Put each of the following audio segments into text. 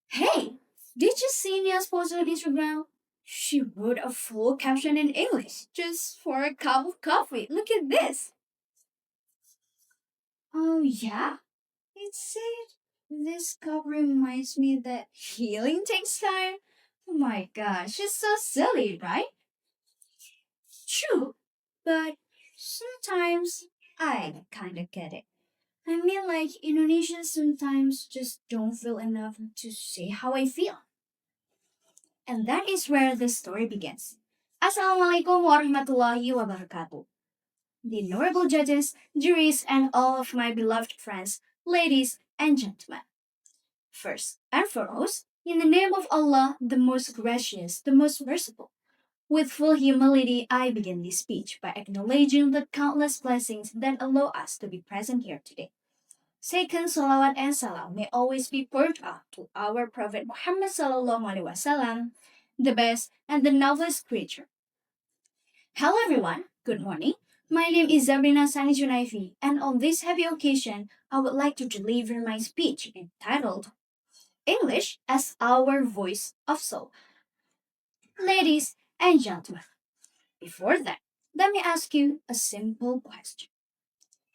Hey, did you see Nia's post on Instagram? She wrote a full caption in English just for a cup of coffee. Look at this. Oh, yeah. It said, this cup reminds me that healing takes time. Oh my gosh, it's so silly, right? True, but sometimes I kinda get it. I mean, like, Indonesians sometimes just don't feel enough to say how I feel. And that is where the story begins. Assalamualaikum warahmatullahi wabarakatuh. The honorable judges, juries, and all of my beloved friends, ladies and gentlemen. First and foremost, in the name of Allah, the most gracious, the most merciful, with full humility, I begin this speech by acknowledging the countless blessings that allow us to be present here today. Second, salawat and salam may always be poured out to our Prophet Muhammad sallallahu alaihi wasallam, the best and the noblest creature. Hello everyone, good morning. My name is Zabrina Chunaifi, and on this happy occasion, I would like to deliver my speech entitled English as Our Voice of Soul. Ladies and gentlemen, before that, let me ask you a simple question.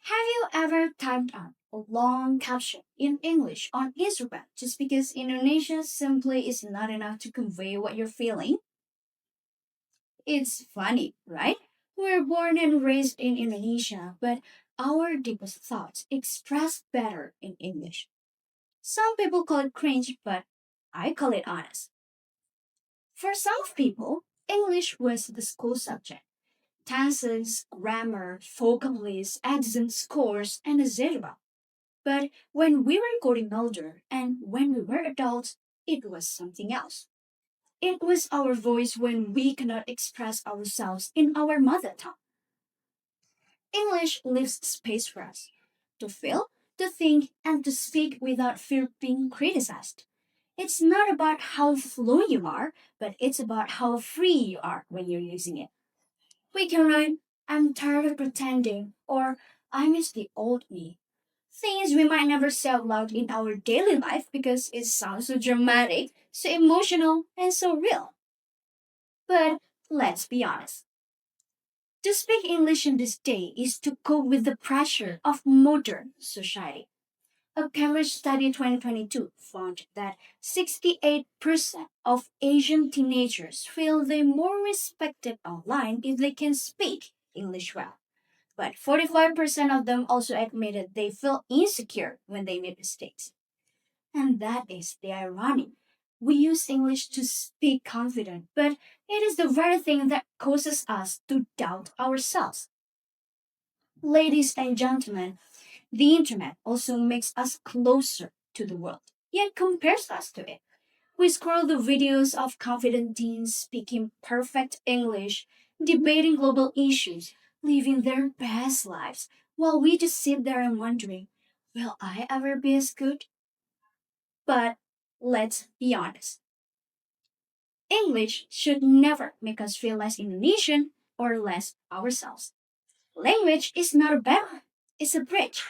Have you ever typed out a long caption in English on Instagram just because Indonesian simply is not enough to convey what you're feeling? It's funny, right? We're born and raised in Indonesia, but our deepest thoughts expressed better in English. Some people call it cringe, but I call it honest. For some people, English was the school subject. Tenses, grammar, vocabularies, accent scores, and etc. But when we were getting older and when we were adults, it was something else. It was our voice when we cannot express ourselves in our mother tongue. English leaves space for us to feel, to think, and to speak without fear of being criticized. It's not about how fluent you are, but it's about how free you are when you're using it. We can write, I'm tired of pretending, or I miss the old me. Things we might never say out loud in our daily life because it sounds so dramatic, so emotional, and so real. But let's be honest. To speak English in this day is to cope with the pressure of modern society. A Cambridge study 2022 found that 68% of Asian teenagers feel they're more respected online if they can speak English well. But 45% of them also admitted they feel insecure when they make mistakes. And that is the irony. We use English to speak confident, but it is the very thing that causes us to doubt ourselves. Ladies and gentlemen, the internet also makes us closer to the world, yet compares us to it. We scroll the videos of confident teens speaking perfect English, debating global issues, living their best lives, while we just sit there and wondering, will I ever be as good? But let's be honest. English should never make us feel less Indonesian or less ourselves. Language is not a barrier, it's a bridge.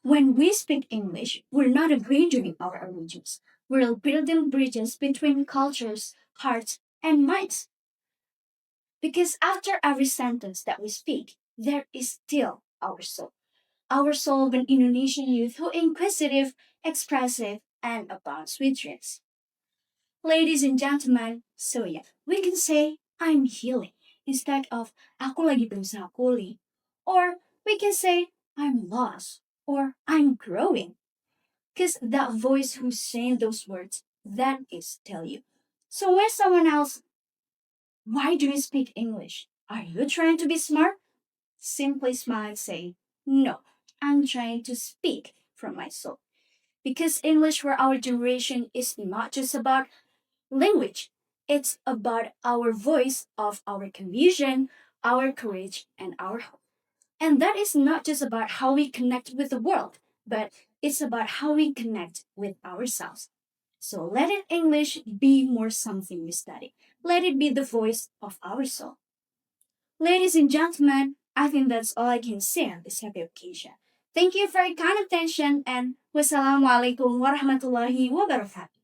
When we speak English, we're not abandoning our origins. We're building bridges between cultures, hearts, and minds. Because after every sentence that we speak, there is still our soul. Our soul of an Indonesian youth who inquisitive, expressive, and abounds with dreams. Ladies and gentlemen, so yeah, we can say I'm healing instead of aku lagi berusaha pulih. Or we can say I'm lost or I'm growing. Because that voice who's saying those words, that is tell you. So when someone else, why do you speak English? Are you trying to be smart? Simply smile and say, no, I'm trying to speak from my soul. Because English for our generation is not just about language. It's about our voice of our confusion, our courage, and our hope. And that is not just about how we connect with the world, but it's about how we connect with ourselves. So let it English be more something we study. Let it be the voice of our soul. Ladies and gentlemen, I think that's all I can say on this happy occasion. Thank you for your kind attention and wassalamualaikum warahmatullahi wabarakatuh.